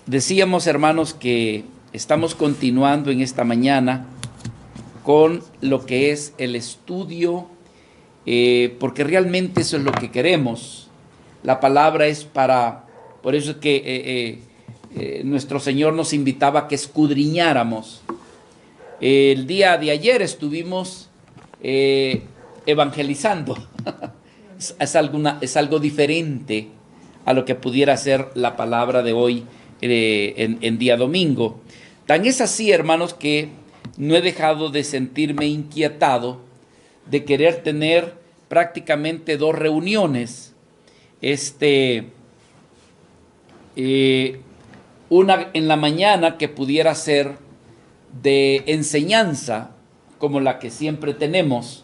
Decíamos, hermanos, que estamos continuando en esta mañana con lo que es el estudio, porque realmente eso es lo que queremos. La palabra es por eso es que nuestro Señor nos invitaba a que escudriñáramos. El día de ayer estuvimos evangelizando. Es algo diferente a lo que pudiera ser la palabra de hoy en día domingo. Tan es así, hermanos, que no he dejado de sentirme inquietado de querer tener prácticamente dos reuniones. Una en la mañana que pudiera ser de enseñanza, como la que siempre tenemos,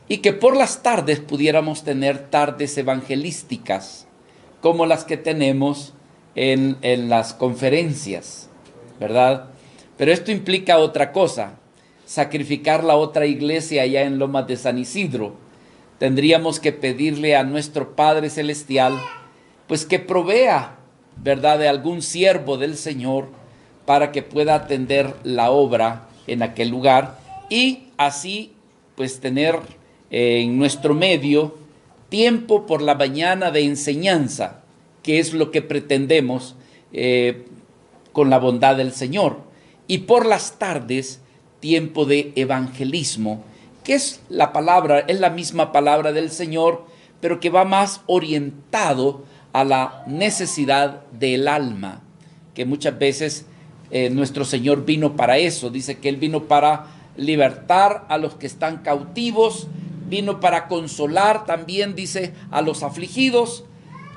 y que por las tardes pudiéramos tener tardes evangelísticas, como las que tenemos en las conferencias, ¿verdad? Pero esto implica otra cosa: sacrificar la otra iglesia allá en Lomas de San Isidro. Tendríamos que pedirle a nuestro Padre Celestial, pues que provea, ¿verdad?, de algún siervo del Señor para que pueda atender la obra en aquel lugar y así pues tener en nuestro medio tiempo por la mañana de enseñanza, que es lo que pretendemos con la bondad del Señor, y por las tardes tiempo de evangelismo, que es la palabra, es la misma palabra del Señor, pero que va más orientado a la necesidad del alma, que muchas veces nuestro Señor vino para eso. Dice que Él vino para libertar a los que están cautivos, vino para consolar también, dice, a los afligidos,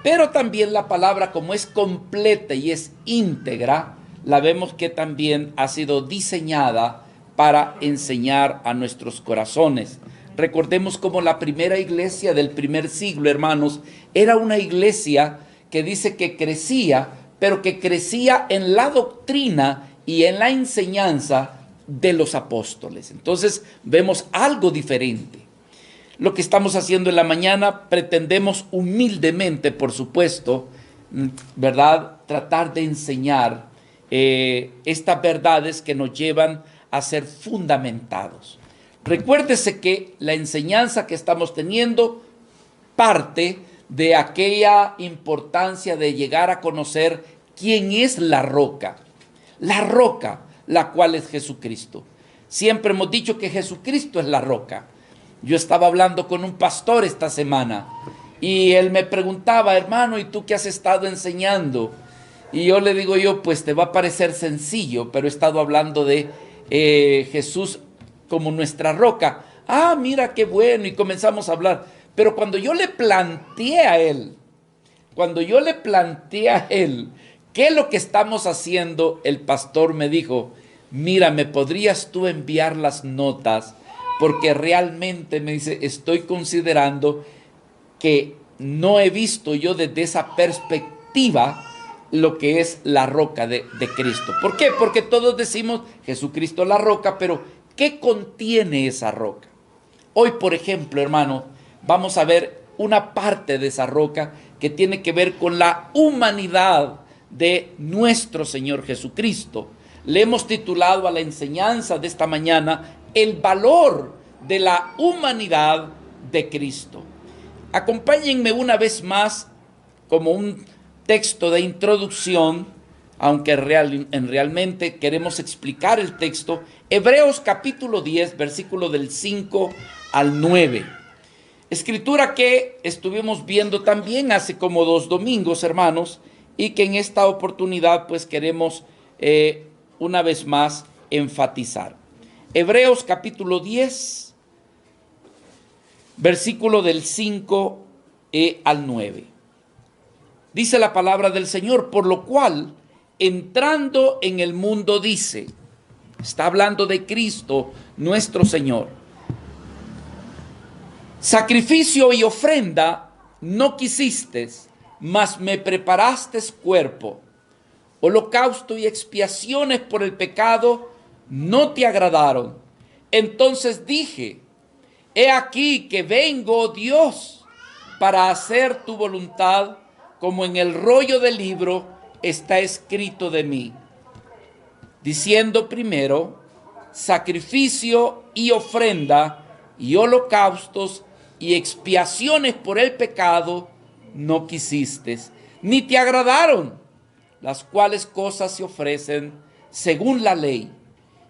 pero también la palabra, como es completa y es íntegra, la vemos que también ha sido diseñada para enseñar a nuestros corazones. Recordemos cómo la primera iglesia del primer siglo, hermanos, era una iglesia que dice que crecía, pero que crecía en la doctrina y en la enseñanza de los apóstoles. Entonces vemos algo diferente. Lo que estamos haciendo en la mañana, pretendemos humildemente, por supuesto, ¿verdad?, tratar de enseñar estas verdades que nos llevan a ser fundamentados. Recuérdese que la enseñanza que estamos teniendo parte de aquella importancia de llegar a conocer quién es la roca, la cual es Jesucristo. Siempre hemos dicho que Jesucristo es la roca. Yo estaba hablando con un pastor esta semana y él me preguntaba: hermano, ¿y tú qué has estado enseñando? Y yo le digo, pues te va a parecer sencillo, pero he estado hablando de Jesús como nuestra roca. Ah, mira qué bueno, y comenzamos a hablar. Pero cuando yo le planteé a él, qué es lo que estamos haciendo, el pastor me dijo: mira, ¿me podrías tú enviar las notas? Porque realmente, me dice, estoy considerando que no he visto yo desde esa perspectiva lo que es la roca de Cristo. ¿Por qué? Porque todos decimos Jesucristo la roca, pero ¿qué contiene esa roca? Hoy, por ejemplo, hermano, vamos a ver una parte de esa roca que tiene que ver con la humanidad de nuestro Señor Jesucristo. Le hemos titulado a la enseñanza de esta mañana: el valor de la humanidad de Cristo. Acompáñenme una vez más, como un texto de introducción, aunque realmente queremos explicar el texto, Hebreos capítulo 10, versículo del 5 al 9. Escritura que estuvimos viendo también hace como 2 domingos, hermanos, y que en esta oportunidad pues queremos una vez más enfatizar. Hebreos capítulo 10, versículo del 5 al 9. Dice la palabra del Señor: por lo cual, entrando en el mundo, dice, está hablando de Cristo nuestro Señor, sacrificio y ofrenda no quisiste, mas me preparaste cuerpo. Holocausto y expiaciones por el pecado no te agradaron. Entonces dije: he aquí que vengo, Dios, para hacer tu voluntad, como en el rollo del libro está escrito de mí, diciendo primero, sacrificio y ofrenda y holocaustos y expiaciones por el pecado no quisiste, ni te agradaron, las cuales cosas se ofrecen según la ley.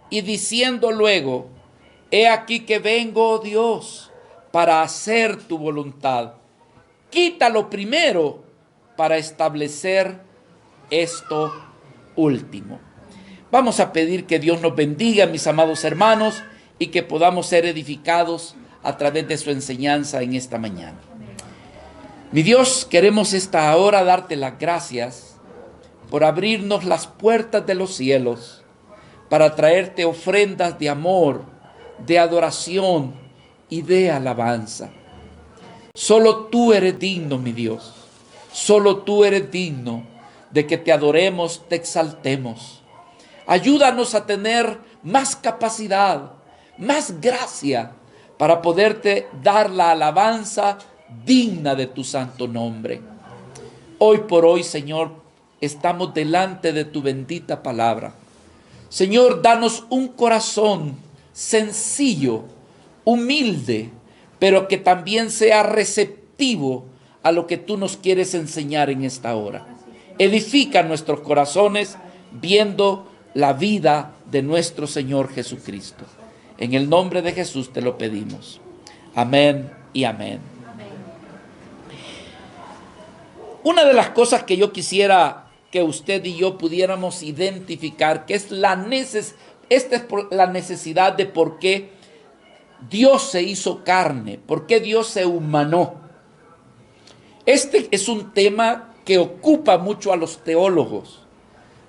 Y diciendo luego, he aquí que vengo, oh Dios, para hacer tu voluntad. Quítalo primero para establecer esto último. Vamos a pedir que Dios nos bendiga, mis amados hermanos, y que podamos ser edificados a través de su enseñanza en esta mañana. Mi Dios, queremos esta hora darte las gracias por abrirnos las puertas de los cielos para traerte ofrendas de amor, de adoración y de alabanza. Solo tú eres digno, mi Dios. Solo tú eres digno de que te adoremos, te exaltemos. Ayúdanos a tener más capacidad, más gracia para poderte dar la alabanza digna de tu santo nombre. Hoy por hoy, Señor, estamos delante de tu bendita palabra. Señor, danos un corazón sencillo, humilde, pero que también sea receptivo a lo que tú nos quieres enseñar en esta hora. Edifica nuestros corazones viendo la vida de nuestro Señor Jesucristo. En el nombre de Jesús te lo pedimos. Amén y amén. Una de las cosas que yo quisiera que usted y yo pudiéramos identificar, que es esta es la necesidad de por qué Dios se hizo carne, por qué Dios se humanó. Este es un tema que ocupa mucho a los teólogos,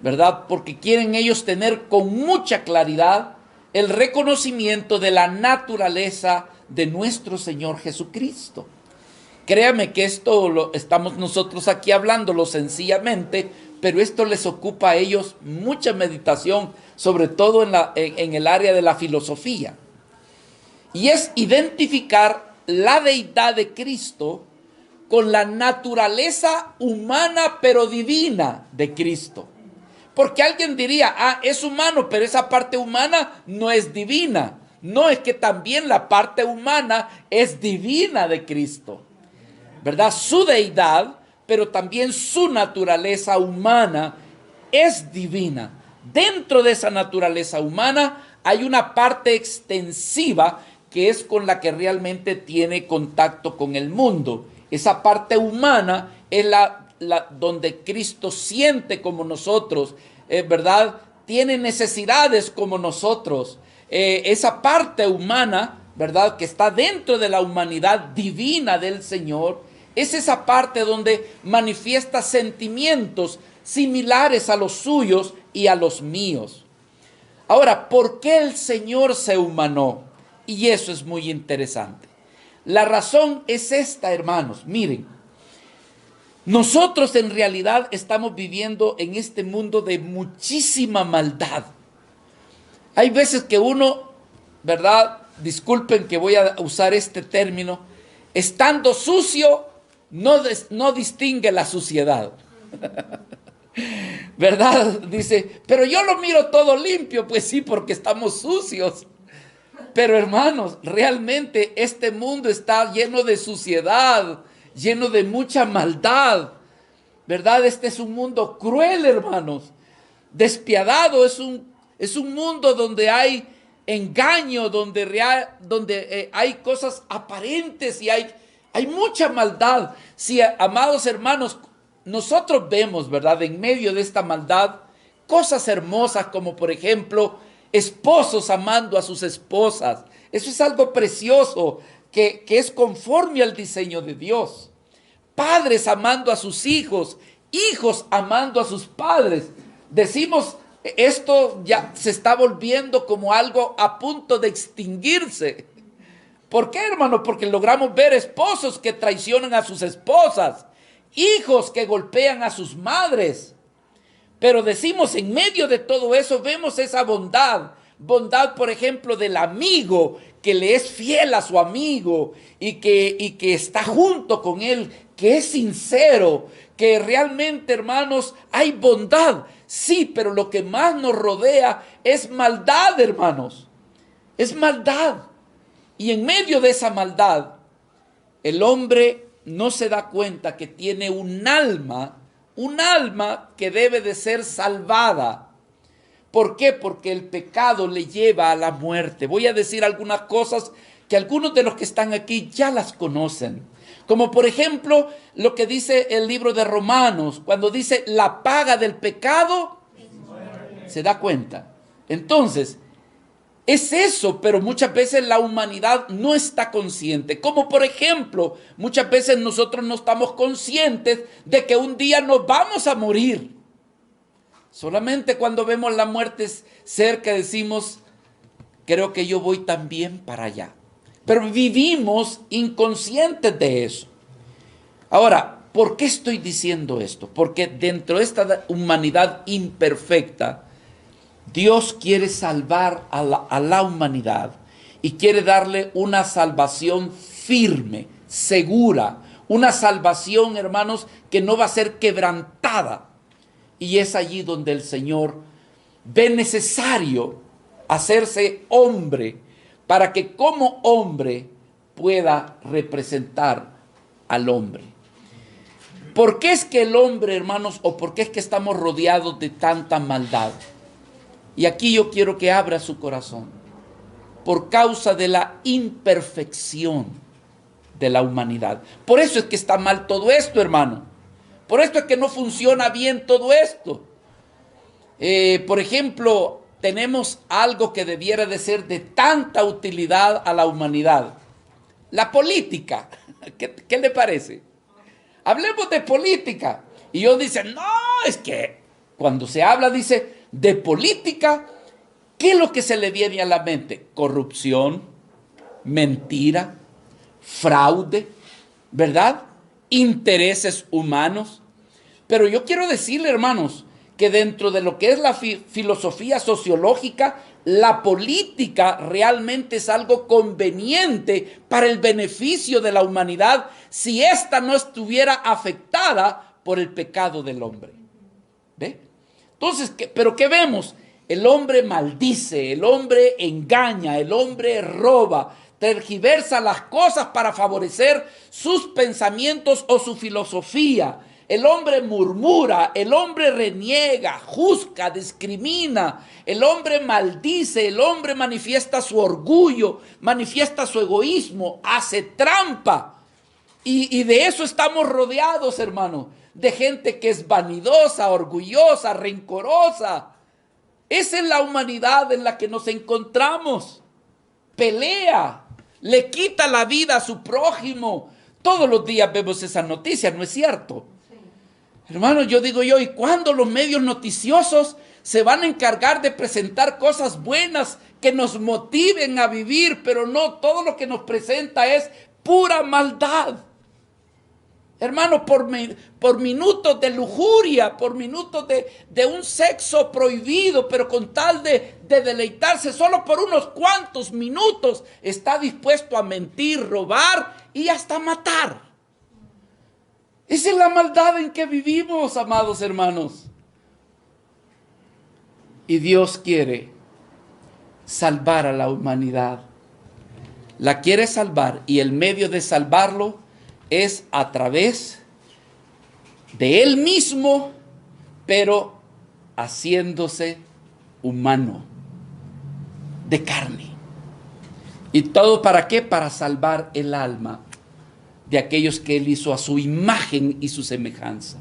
¿verdad? Porque quieren ellos tener con mucha claridad el reconocimiento de la naturaleza de nuestro Señor Jesucristo. Créame que esto lo estamos nosotros aquí hablándolo sencillamente, pero esto les ocupa a ellos mucha meditación, sobre todo en el área de la filosofía. Y es identificar la deidad de Cristo con la naturaleza humana pero divina de Cristo. Porque alguien diría, es humano, pero esa parte humana no es divina. No, es que también la parte humana es divina de Cristo, ¿verdad? Su deidad, pero también su naturaleza humana es divina. Dentro de esa naturaleza humana hay una parte extensiva que es con la que realmente tiene contacto con el mundo. Esa parte humana es donde Cristo siente como nosotros, ¿verdad? Tiene necesidades como nosotros. Esa parte humana, ¿verdad? Que está dentro de la humanidad divina del Señor, es esa parte donde manifiesta sentimientos similares a los suyos y a los míos. Ahora, ¿por qué el Señor se humanó? Y eso es muy interesante. La razón es esta, hermanos. Miren, nosotros en realidad estamos viviendo en este mundo de muchísima maldad. Hay veces que uno, ¿verdad? Disculpen que voy a usar este término, estando sucio, no distingue la suciedad. ¿Verdad? Dice, pero yo lo miro todo limpio. Pues sí, porque estamos sucios. Pero hermanos, realmente este mundo está lleno de suciedad, lleno de mucha maldad, ¿verdad? Este es un mundo cruel, hermanos, despiadado, es un mundo donde hay engaño, donde hay cosas aparentes y hay mucha maldad. Sí, amados hermanos, nosotros vemos, ¿verdad?, en medio de esta maldad, cosas hermosas como por ejemplo, esposos amando a sus esposas. Eso es algo precioso que es conforme al diseño de Dios. Padres amando a sus hijos, hijos amando a sus padres. Decimos, esto ya se está volviendo como algo a punto de extinguirse. ¿Por qué, hermano? Porque logramos ver esposos que traicionan a sus esposas, hijos que golpean a sus madres. Pero decimos, en medio de todo eso, vemos esa bondad. bondad, por ejemplo, del amigo que le es fiel a su amigo y que está junto con él, que es sincero, que realmente, hermanos, hay bondad. Sí, pero lo que más nos rodea es maldad, hermanos. Es maldad. Y en medio de esa maldad, el hombre no se da cuenta que tiene un alma que debe de ser salvada. ¿Por qué? Porque el pecado le lleva a la muerte. Voy a decir algunas cosas que algunos de los que están aquí ya las conocen. Como por ejemplo lo que dice el libro de Romanos, cuando dice la paga del pecado, se da cuenta. Entonces, es eso, pero muchas veces la humanidad no está consciente. Como por ejemplo, muchas veces nosotros no estamos conscientes de que un día nos vamos a morir. Solamente cuando vemos la muerte cerca decimos, creo que yo voy también para allá. Pero vivimos inconscientes de eso. Ahora, ¿por qué estoy diciendo esto? Porque dentro de esta humanidad imperfecta, Dios quiere salvar a la humanidad y quiere darle una salvación firme, segura, una salvación, hermanos, que no va a ser quebrantada. Y es allí donde el Señor ve necesario hacerse hombre para que como hombre pueda representar al hombre. ¿Por qué es que el hombre, hermanos, o por qué es que estamos rodeados de tanta maldad? Y aquí yo quiero que abra su corazón. Por causa de la imperfección de la humanidad. Por eso es que está mal todo esto, hermano. Por esto es que no funciona bien todo esto. Por ejemplo, tenemos algo que debiera de ser de tanta utilidad a la humanidad. La política. ¿Qué le parece? Hablemos de política. Y ellos dicen, no, es que cuando se habla, dice, de política, ¿qué es lo que se le viene a la mente? Corrupción, mentira, fraude, ¿verdad? Intereses humanos. Pero yo quiero decirle, hermanos, que dentro de lo que es la filosofía sociológica, la política realmente es algo conveniente para el beneficio de la humanidad si ésta no estuviera afectada por el pecado del hombre. ¿Ve? Entonces, ¿pero qué vemos? El hombre maldice, el hombre engaña, el hombre roba, tergiversa las cosas para favorecer sus pensamientos o su filosofía. El hombre murmura, el hombre reniega, juzga, discrimina, el hombre maldice, el hombre manifiesta su orgullo, manifiesta su egoísmo, hace trampa. Y de eso estamos rodeados, hermano, de gente que es vanidosa, orgullosa, rencorosa. Esa es la humanidad en la que nos encontramos. Pelea, le quita la vida a su prójimo. Todos los días vemos esas noticias, ¿no es cierto? Hermano, yo digo ¿y cuándo los medios noticiosos se van a encargar de presentar cosas buenas que nos motiven a vivir? Pero no, todo lo que nos presenta es pura maldad. Hermano, por minutos de lujuria, por minutos de un sexo prohibido, pero con tal de deleitarse, solo por unos cuantos minutos, está dispuesto a mentir, robar y hasta matar. Esa es la maldad en que vivimos, amados hermanos. Y Dios quiere salvar a la humanidad. La quiere salvar y el medio de salvarlo es a través de Él mismo, pero haciéndose humano, de carne. ¿Y todo para qué? Para salvar el alma de aquellos que Él hizo a su imagen y su semejanza.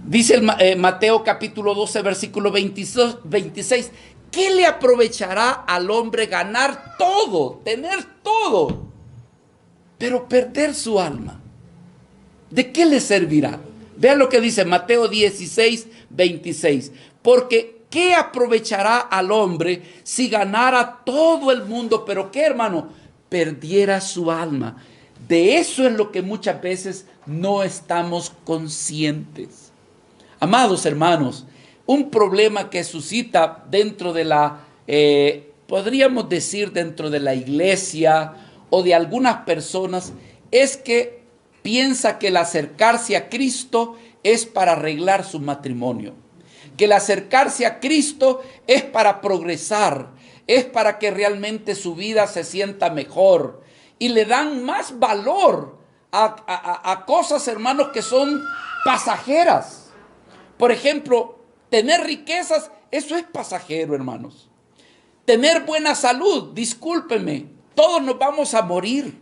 Dice Mateo capítulo 12, versículo 26, ¿qué le aprovechará al hombre ganar todo, tener todo, pero perder su alma? ¿De qué le servirá? Vean lo que dice Mateo 16, 26. Porque ¿qué aprovechará al hombre si ganara todo el mundo, pero qué, hermano? Perdiera su alma. De eso es lo que muchas veces no estamos conscientes. Amados hermanos, un problema que suscita dentro de la podríamos decir dentro de la iglesia o de algunas personas, es que piensa que el acercarse a Cristo es para arreglar su matrimonio, que el acercarse a Cristo es para progresar, es para que realmente su vida se sienta mejor, y le dan más valor a cosas, hermanos, que son pasajeras. Por ejemplo, tener riquezas, eso es pasajero, hermanos. Tener buena salud, discúlpeme, todos nos vamos a morir.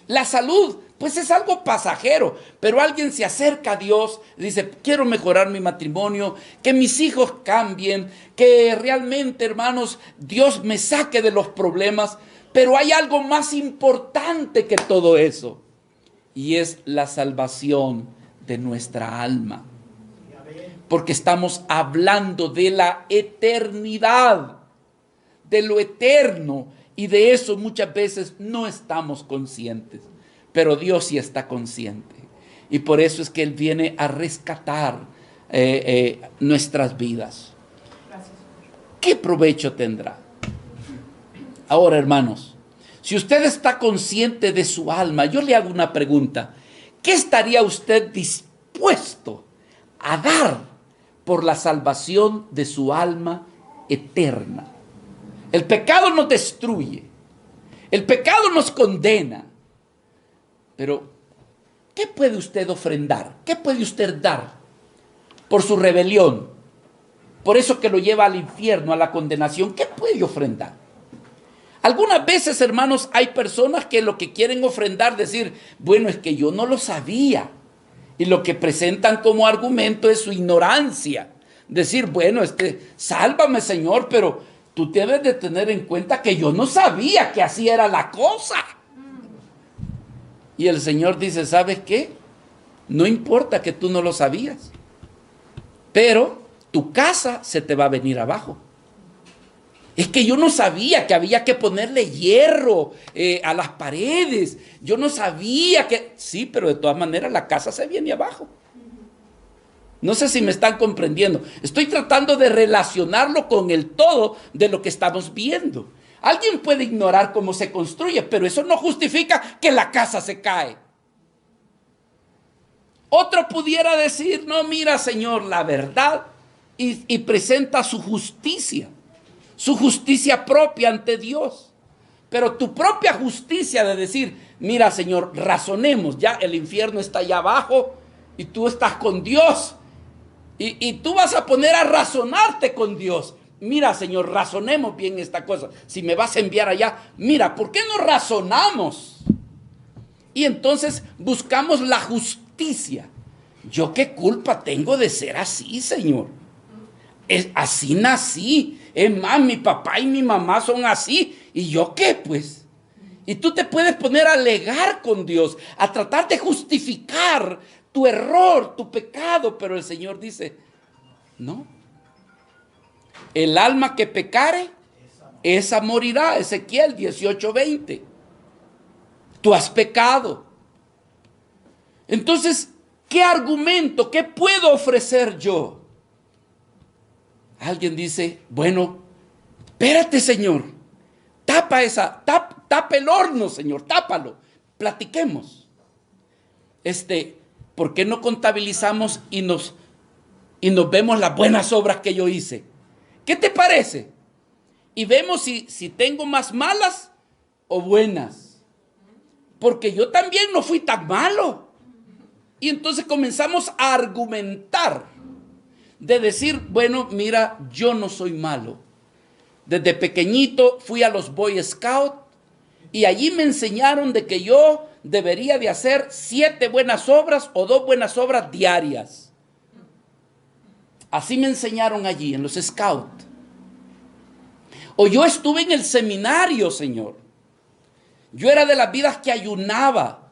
La salud, pues es algo pasajero, pero alguien se acerca a Dios, dice, quiero mejorar mi matrimonio, que mis hijos cambien, que realmente, hermanos, Dios me saque de los problemas, pero hay algo más importante que todo eso, y es la salvación de nuestra alma, porque estamos hablando de la eternidad, de lo eterno, y de eso muchas veces no estamos conscientes, pero Dios sí está consciente, y por eso es que Él viene a rescatar nuestras vidas. ¿Qué provecho tendrá? Ahora, hermanos, si usted está consciente de su alma, yo le hago una pregunta: ¿qué estaría usted dispuesto a dar por la salvación de su alma eterna? El pecado nos destruye, el pecado nos condena, pero ¿qué puede usted ofrendar? ¿Qué puede usted dar por su rebelión? Por eso que lo lleva al infierno, a la condenación. ¿Qué puede ofrendar? Algunas veces, hermanos, hay personas que lo que quieren ofrendar, decir, bueno, es que yo no lo sabía. Y lo que presentan como argumento es su ignorancia. Decir, bueno, sálvame, Señor, pero tú debes de tener en cuenta que yo no sabía que así era la cosa. Y el Señor dice, ¿sabes qué? No importa que tú no lo sabías, pero tu casa se te va a venir abajo. Es que yo no sabía que había que ponerle hierro a las paredes. Yo no sabía que... Sí, pero de todas maneras la casa se viene abajo. No sé si me están comprendiendo. Estoy tratando de relacionarlo con el todo de lo que estamos viendo. Alguien puede ignorar cómo se construye, pero eso no justifica que la casa se cae. Otro pudiera decir, no, mira, Señor, la verdad, y presenta su justicia propia ante Dios. Pero tu propia justicia de decir, mira, Señor, razonemos, ya el infierno está allá abajo y tú estás con Dios. Y tú vas a poner a razonarte con Dios. Mira, Señor, razonemos bien esta cosa. Si me vas a enviar allá, mira, ¿por qué no razonamos? Y entonces buscamos la justicia. ¿Yo qué culpa tengo de ser así, Señor? Así nací. Es más, mi papá y mi mamá son así. ¿Y yo qué, pues? Y tú te puedes poner a alegar con Dios, a tratar de justificar tu error, tu pecado, pero el Señor dice, no. El alma que pecare, esa morirá. Ezequiel 18:20. Tú has pecado. Entonces, ¿qué argumento, qué puedo ofrecer yo? Alguien dice, bueno, espérate, Señor, tapa el horno, Señor, tápalo, platiquemos. ¿Por qué no contabilizamos y nos vemos las buenas obras que yo hice? ¿Qué te parece? Y vemos si tengo más malas o buenas. Porque yo también no fui tan malo. Y entonces comenzamos a argumentar. De decir, bueno, mira, yo no soy malo. Desde pequeñito fui a los Boy Scouts y allí me enseñaron de que yo debería de hacer 7 buenas obras o 2 buenas obras diarias. Así me enseñaron allí en los Scouts. O yo estuve en el seminario, Señor. Yo era de las vidas que ayunaba.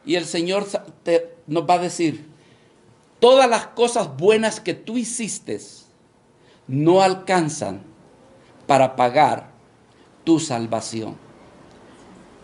Y el Señor nos va a decir, todas las cosas buenas que tú hiciste no alcanzan para pagar tu salvación.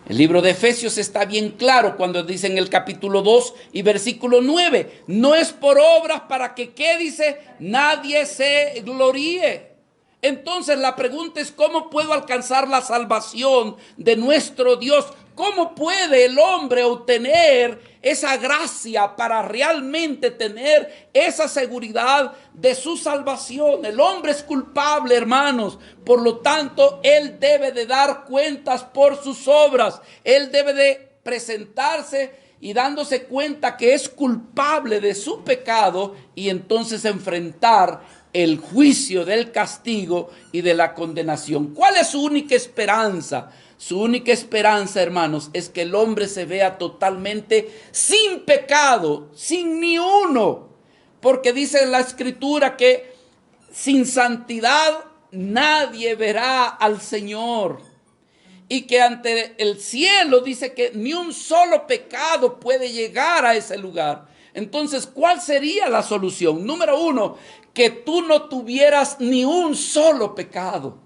El libro de Efesios está bien claro cuando dice en el capítulo 2 y versículo 9, no es por obras para que, ¿qué dice? Nadie se gloríe. Entonces la pregunta es, ¿cómo puedo alcanzar la salvación de nuestro Dios? ¿Cómo puede el hombre obtener esa gracia para realmente tener esa seguridad de su salvación? El hombre es culpable, hermanos. Por lo tanto, él debe de dar cuentas por sus obras. Él debe de presentarse y dándose cuenta que es culpable de su pecado y entonces enfrentar el juicio del castigo y de la condenación. ¿Cuál es su única esperanza? Su única esperanza, hermanos, es que el hombre se vea totalmente sin pecado, sin ni uno. Porque dice la Escritura que sin santidad nadie verá al Señor. Y que ante el cielo dice que ni un solo pecado puede llegar a ese lugar. Entonces, ¿cuál sería la solución? Número uno, que tú no tuvieras ni un solo pecado.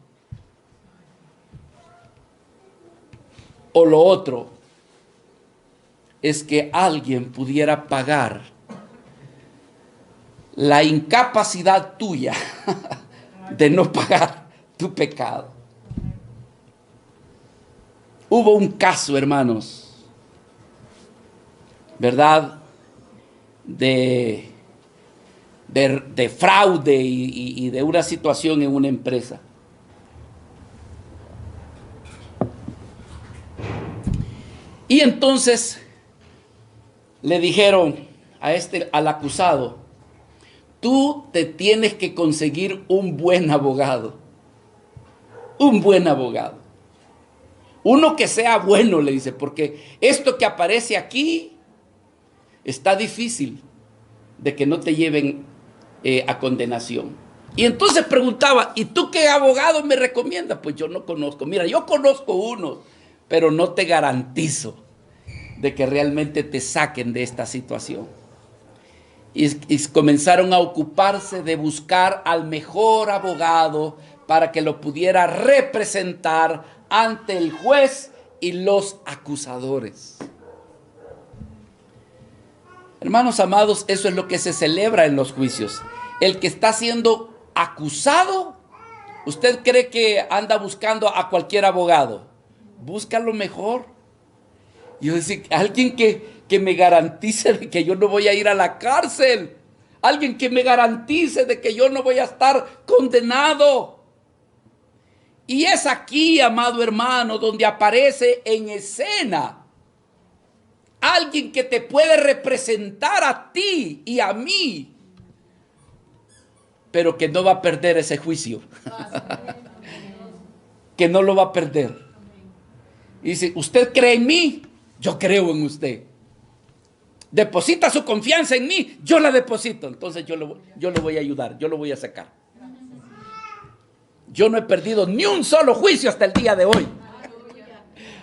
O lo otro es que alguien pudiera pagar la incapacidad tuya de no pagar tu pecado. Hubo un caso, hermanos, ¿verdad? De fraude y de una situación en una empresa. Y entonces le dijeron al acusado, tú te tienes que conseguir un buen abogado. Un buen abogado. Uno que sea bueno, le dice, porque esto que aparece aquí está difícil de que no te lleven a condenación. Y entonces preguntaba, ¿y tú qué abogado me recomiendas? Pues yo no conozco. Mira, yo conozco uno, pero no te garantizo de que realmente te saquen de esta situación. Y comenzaron a ocuparse de buscar al mejor abogado para que lo pudiera representar ante el juez y los acusadores. Hermanos amados, eso es lo que se celebra en los juicios. El que está siendo acusado, ¿usted cree que anda buscando a cualquier abogado? Busca lo mejor. Yo decía, alguien que me garantice de que yo no voy a ir a la cárcel. Alguien que me garantice de que yo no voy a estar condenado. Y es aquí, amado hermano, donde aparece en escena alguien que te puede representar a ti y a mí, pero que no va a perder ese juicio. Que no lo va a perder. Y dice, ¿usted cree en mí? Yo creo en usted. Deposita su confianza en mí, yo la deposito. Entonces yo le voy a ayudar, yo lo voy a sacar. Yo no he perdido ni un solo juicio hasta el día de hoy.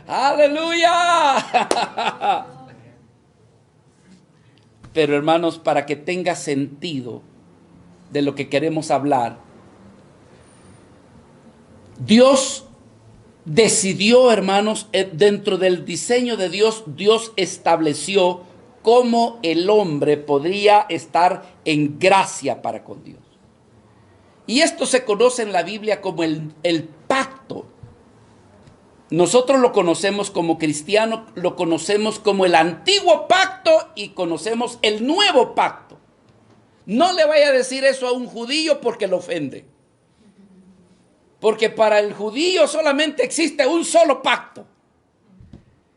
¡Aleluya! Pero hermanos, para que tenga sentido de lo que queremos hablar, Dios decidió, hermanos, dentro del diseño de Dios, Dios estableció cómo el hombre podría estar en gracia para con Dios. Y esto se conoce en la Biblia como el pacto. Nosotros lo conocemos como cristianos, lo conocemos como el antiguo pacto y conocemos el nuevo pacto. No le vaya a decir eso a un judío porque lo ofende. Porque para el judío solamente existe un solo pacto.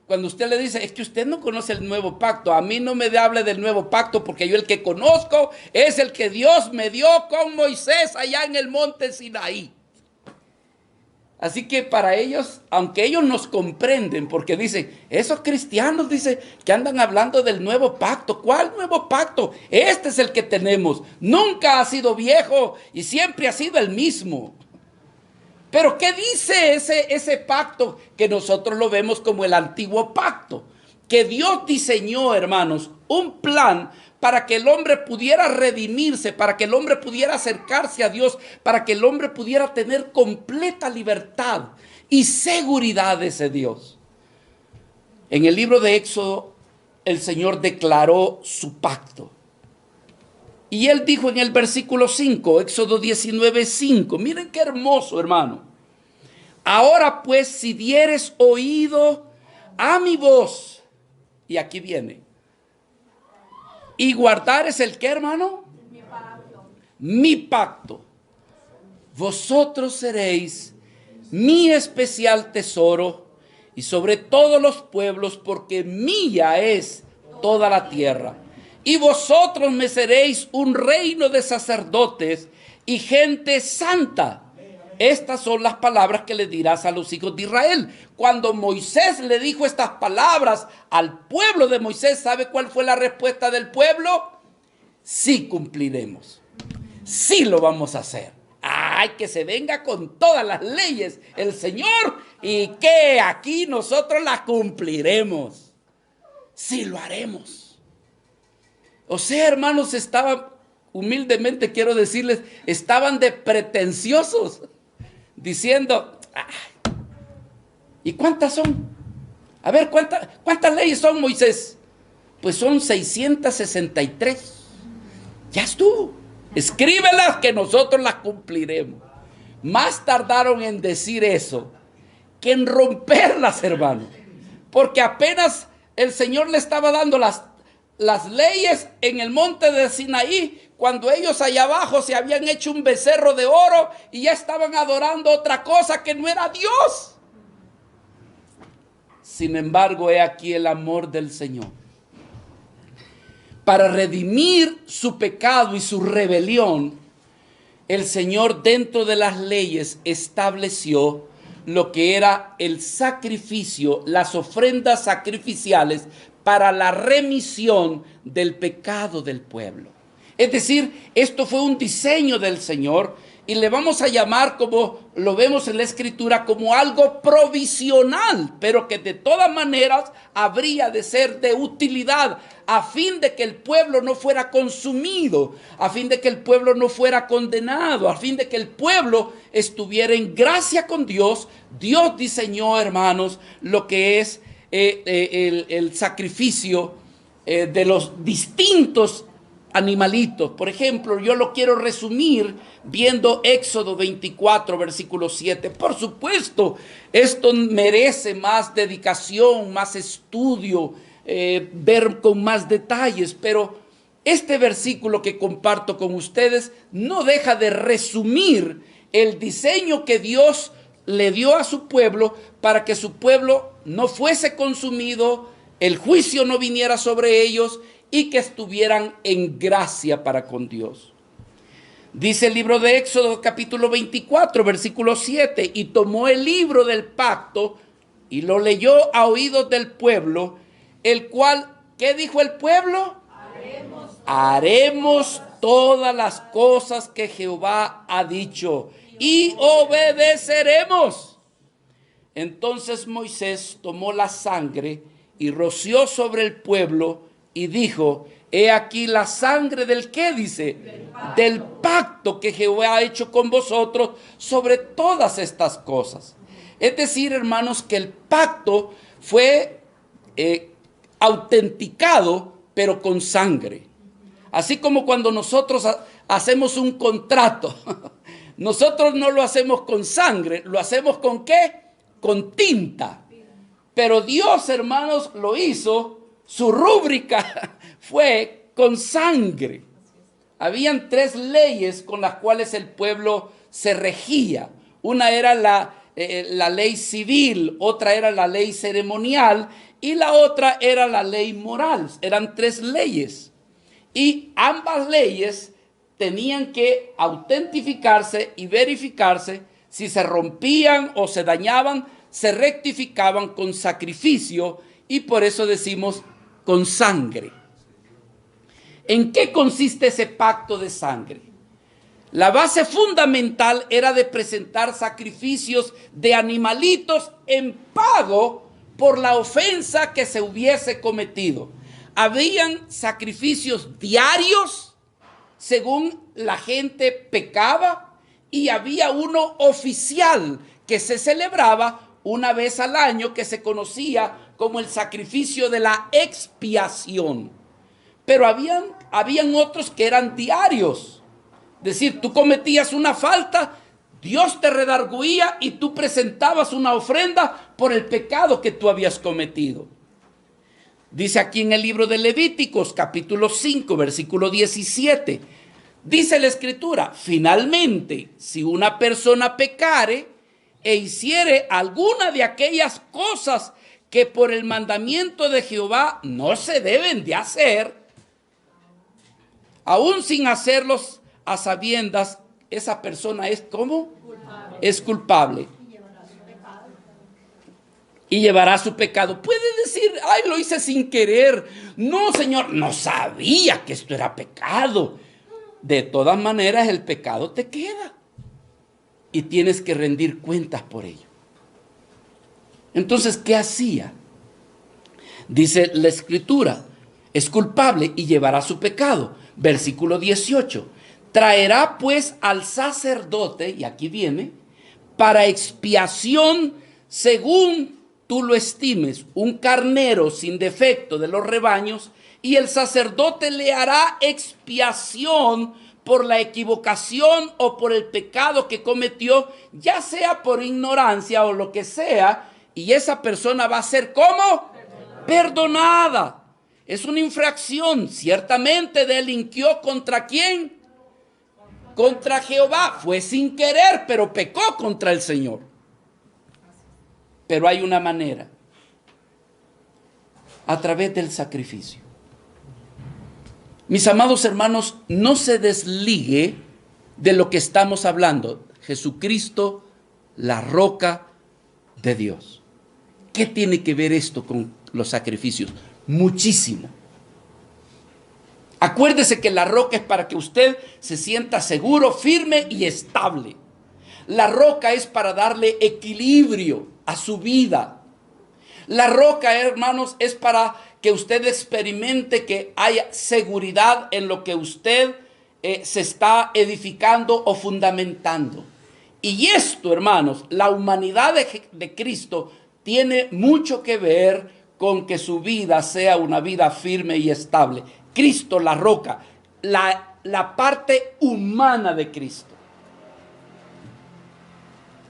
Cuando usted le dice, es que usted no conoce el nuevo pacto, a mí no me hable del nuevo pacto porque yo el que conozco es el que Dios me dio con Moisés allá en el monte Sinaí. Así que para ellos, aunque ellos nos comprenden, porque dicen, esos cristianos dicen que andan hablando del nuevo pacto. ¿Cuál nuevo pacto? Este es el que tenemos. Nunca ha sido viejo y siempre ha sido el mismo. Pero ¿qué dice ese pacto que nosotros lo vemos como el antiguo pacto? Que Dios diseñó, hermanos, un plan para que el hombre pudiera redimirse, para que el hombre pudiera acercarse a Dios, para que el hombre pudiera tener completa libertad y seguridad de ese Dios. En el libro de Éxodo, el Señor declaró su pacto. Y él dijo en el versículo 5, Éxodo 19:5, miren qué hermoso, hermano. Ahora pues, si dieres oído a mi voz, y aquí viene, y guardares el qué, hermano, mi pacto, vosotros seréis mi especial tesoro y sobre todos los pueblos, porque mía es toda la tierra. Y vosotros me seréis un reino de sacerdotes y gente santa. Estas son las palabras que le dirás a los hijos de Israel. Cuando Moisés le dijo estas palabras al pueblo de Moisés, ¿sabe cuál fue la respuesta del pueblo? Sí cumpliremos. Sí lo vamos a hacer. ¡Ay, que se venga con todas las leyes el Señor! Y que aquí nosotros las cumpliremos. Sí lo haremos. O sea, hermanos, estaban, humildemente quiero decirles, estaban de pretenciosos, diciendo, ¡ay! ¿Y cuántas son? A ver, ¿cuántas leyes son, Moisés? Pues son 663. Ya estuvo. Escríbelas que nosotros las cumpliremos. Más tardaron en decir eso que en romperlas, hermano. Porque apenas el Señor le estaba dando las leyes en el monte de Sinaí, cuando ellos allá abajo se habían hecho un becerro de oro y ya estaban adorando otra cosa que no era Dios. Sin embargo, he aquí el amor del Señor. Para redimir su pecado y su rebelión, el Señor dentro de las leyes estableció lo que era el sacrificio, las ofrendas sacrificiales para la remisión del pecado del pueblo. Es decir, esto fue un diseño del Señor y le vamos a llamar, como lo vemos en la Escritura, como algo provisional, pero que de todas maneras habría de ser de utilidad a fin de que el pueblo no fuera consumido, a fin de que el pueblo no fuera condenado, a fin de que el pueblo estuviera en gracia con Dios. Dios diseñó, hermanos, lo que es el sacrificio de los distintos animalitos. Por ejemplo, yo lo quiero resumir viendo Éxodo 24, versículo 7. Por supuesto, esto merece más dedicación, más estudio, ver con más detalles, pero este versículo que comparto con ustedes no deja de resumir el diseño que Dios le dio a su pueblo para que su pueblo no fuese consumido, el juicio no viniera sobre ellos y que estuvieran en gracia para con Dios. Dice el libro de Éxodo capítulo 24, versículo 7, y tomó el libro del pacto y lo leyó a oídos del pueblo, el cual, ¿qué dijo el pueblo? Haremos todas las cosas que Jehová ha dicho y obedeceremos. Entonces Moisés tomó la sangre y roció sobre el pueblo y dijo, he aquí la sangre del ¿qué dice? Del pacto que Jehová ha hecho con vosotros sobre todas estas cosas. Es decir, hermanos, que el pacto fue autenticado, pero con sangre. Así como cuando nosotros hacemos un contrato, nosotros no lo hacemos con sangre, lo hacemos ¿con qué? Con tinta. Pero Dios, hermanos, lo hizo, su rúbrica fue con sangre. Habían 3 leyes con las cuales el pueblo se regía. Una era la ley civil, otra era la ley ceremonial y la otra era la ley moral. Eran 3 leyes. Y ambas leyes tenían que autentificarse y verificarse. Si se rompían o se dañaban, se rectificaban con sacrificio y por eso decimos con sangre. ¿En qué consiste ese pacto de sangre? La base fundamental era de presentar sacrificios de animalitos en pago por la ofensa que se hubiese cometido. Habían sacrificios diarios según la gente pecaba y había uno oficial que se celebraba una vez al año que se conocía como el sacrificio de la expiación. Pero habían habían otros que eran diarios. Es decir, tú cometías una falta, Dios te redarguía y tú presentabas una ofrenda por el pecado que tú habías cometido. Dice aquí en el libro de Levíticos, capítulo 5, versículo 17. Dice la Escritura: finalmente, si una persona pecare e hiciere alguna de aquellas cosas que por el mandamiento de Jehová no se deben de hacer, aún sin hacerlos a sabiendas, esa persona es ¿cómo? Culpable. Es culpable. Y llevará su pecado. Puede decir, ay, lo hice sin querer. No, Señor, no sabía que esto era pecado. De todas maneras, el pecado te queda. Y tienes que rendir cuentas por ello. Entonces, ¿qué hacía? Dice la Escritura, es culpable y llevará su pecado. Versículo 18. Traerá pues al sacerdote, y aquí viene, para expiación según tú lo estimes, un carnero sin defecto de los rebaños, y el sacerdote le hará expiación por la equivocación o por el pecado que cometió, ya sea por ignorancia o lo que sea, y esa persona va a ser ¿cómo? Perdonada. Es una infracción, ciertamente delinquió ¿contra quién? Contra Jehová. Fue sin querer, pero pecó contra el Señor. Pero hay una manera: a través del sacrificio. Mis amados hermanos, no se desligue de lo que estamos hablando. Jesucristo, la roca de Dios. ¿Qué tiene que ver esto con los sacrificios? Muchísimo. Acuérdese que la roca es para que usted se sienta seguro, firme y estable. La roca es para darle equilibrio a su vida. La roca, hermanos, es para que usted experimente que haya seguridad en lo que usted se está edificando o fundamentando. Y esto, hermanos, la humanidad de Cristo tiene mucho que ver con que su vida sea una vida firme y estable. Cristo, la roca, la parte humana de Cristo.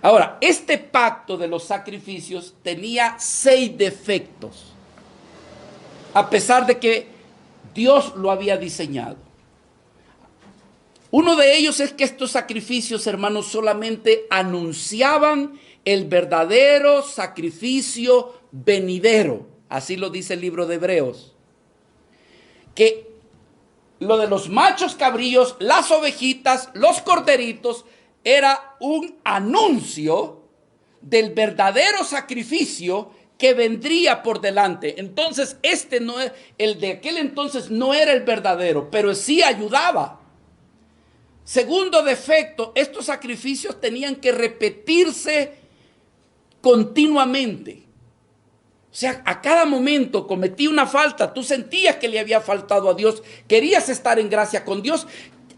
Ahora, este pacto de los sacrificios tenía 6 defectos, a pesar de que Dios lo había diseñado. Uno de ellos es que estos sacrificios, hermanos, solamente anunciaban el verdadero sacrificio venidero. Así lo dice el libro de Hebreos. Que lo de los machos cabríos, las ovejitas, los corderitos, era un anuncio del verdadero sacrificio que vendría por delante. Entonces, el de aquel entonces no era el verdadero, pero sí ayudaba. Segundo defecto, estos sacrificios tenían que repetirse continuamente. O sea, a cada momento cometí una falta, tú sentías que le había faltado a Dios, querías estar en gracia con Dios,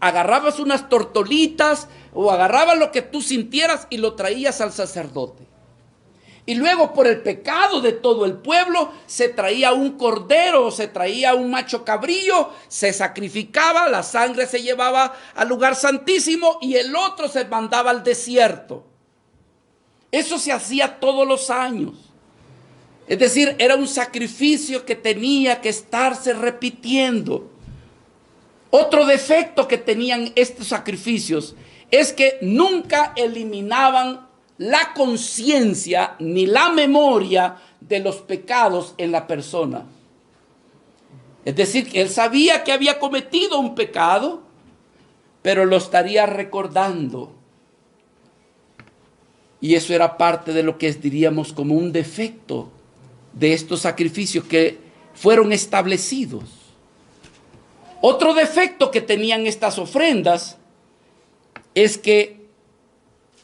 agarrabas unas tortolitas o agarrabas lo que tú sintieras y lo traías al sacerdote. Y luego por el pecado de todo el pueblo se traía un cordero, se traía un macho cabrío, se sacrificaba, la sangre se llevaba al lugar santísimo y el otro se mandaba al desierto. Eso se hacía todos los años. Es decir, era un sacrificio que tenía que estarse repitiendo. Otro defecto que tenían estos sacrificios es que nunca eliminaban la conciencia ni la memoria de los pecados en la persona. Es decir, que él sabía que había cometido un pecado, pero lo estaría recordando. Y eso era parte de lo que diríamos como un defecto de estos sacrificios que fueron establecidos. Otro defecto que tenían estas ofrendas es que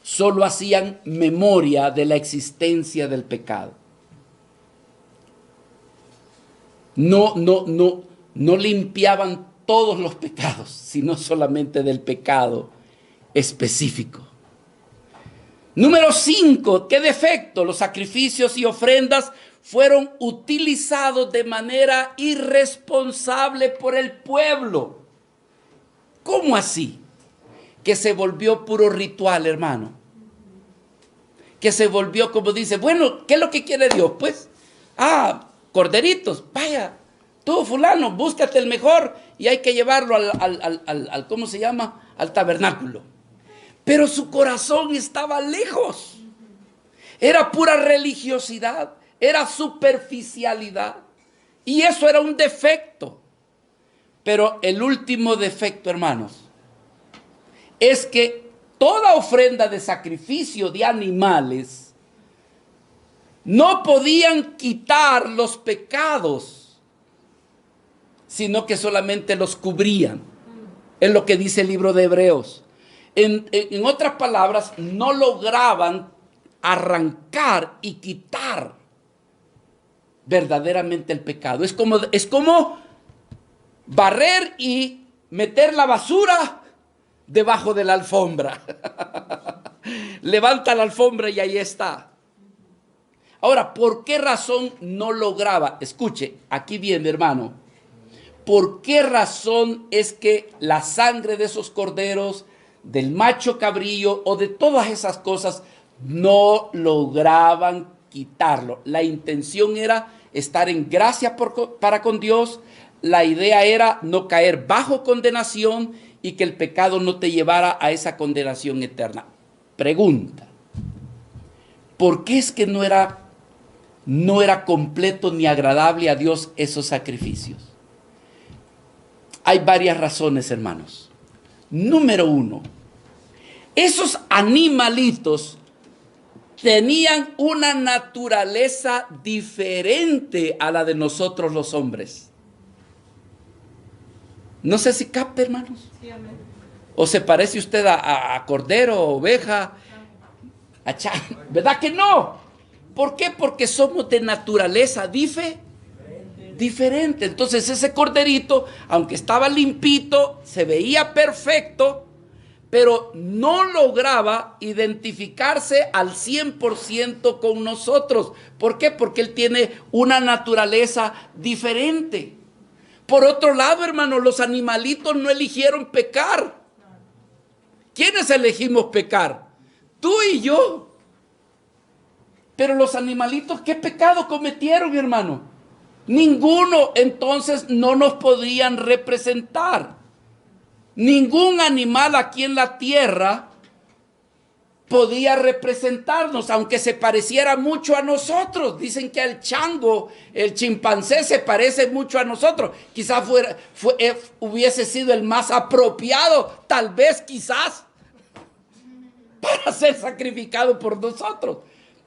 solo hacían memoria de la existencia del pecado. No limpiaban todos los pecados, sino solamente del pecado específico. Número 5, ¿qué defecto? Los sacrificios y ofrendas fueron utilizados de manera irresponsable por el pueblo. ¿Cómo así? Que se volvió puro ritual, hermano. Que se volvió, como dice, bueno, ¿qué es lo que quiere Dios? Pues, corderitos, vaya, tú fulano, búscate el mejor y hay que llevarlo al ¿cómo se llama? Al tabernáculo. Pero su corazón estaba lejos. Era pura religiosidad, era superficialidad. Y eso era un defecto. Pero el último defecto, hermanos, es que toda ofrenda de sacrificio de animales no podían quitar los pecados, sino que solamente los cubrían. Es lo que dice el libro de Hebreos. En otras palabras, no lograban arrancar y quitar verdaderamente el pecado. Es como barrer y meter la basura debajo de la alfombra. Levanta la alfombra y ahí está. Ahora, ¿por qué razón no lograba? Escuche, aquí viene, hermano. ¿Por qué razón es que la sangre de esos corderos, del macho cabrillo o de todas esas cosas no lograban quitarlo? La intención era estar en gracia para con Dios. La idea era no caer bajo condenación y que el pecado no te llevara a esa condenación eterna. Pregunta: ¿por qué es que no era completo ni agradable a Dios esos sacrificios? Hay varias razones, hermanos. Número 1, esos animalitos tenían una naturaleza diferente a la de nosotros los hombres. No sé si capta, hermanos. Sí, amén. ¿O se parece usted a cordero, oveja, a chango? ¿Verdad que no? ¿Por qué? Porque somos de naturaleza diferente. Entonces ese corderito, aunque estaba limpito, se veía perfecto, pero no lograba identificarse al 100% con nosotros. ¿Por qué? Porque él tiene una naturaleza diferente. Por otro lado, hermano, los animalitos no eligieron pecar. ¿Quiénes elegimos pecar? Tú y yo. Pero los animalitos, ¿qué pecado cometieron, hermano? Ninguno. Entonces no nos podrían representar. Ningún animal aquí en la tierra podía representarnos, aunque se pareciera mucho a nosotros. Dicen que el chango, el chimpancé, se parece mucho a nosotros. Quizás hubiese sido el más apropiado, tal vez, quizás, para ser sacrificado por nosotros.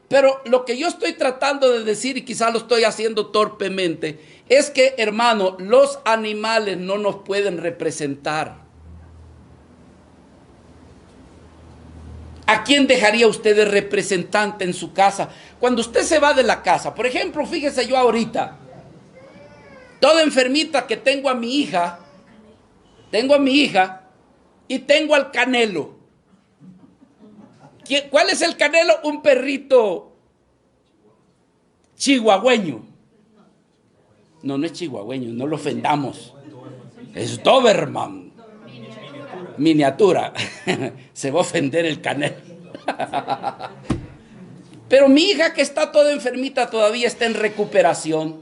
Pero lo que yo estoy tratando de decir, y quizás lo estoy haciendo torpemente, es que, hermano, los animales no nos pueden representar. ¿A quién dejaría usted de representante en su casa? Cuando usted se va de la casa, por ejemplo, fíjese yo ahorita, toda enfermita que tengo a mi hija y tengo al Canelo. ¿Cuál es el Canelo? Un perrito chihuahueño. No es chihuahueño, no lo ofendamos. Es Doberman. Miniatura. Se va a ofender el Canelo. Pero mi hija, que está toda enfermita, todavía está en recuperación.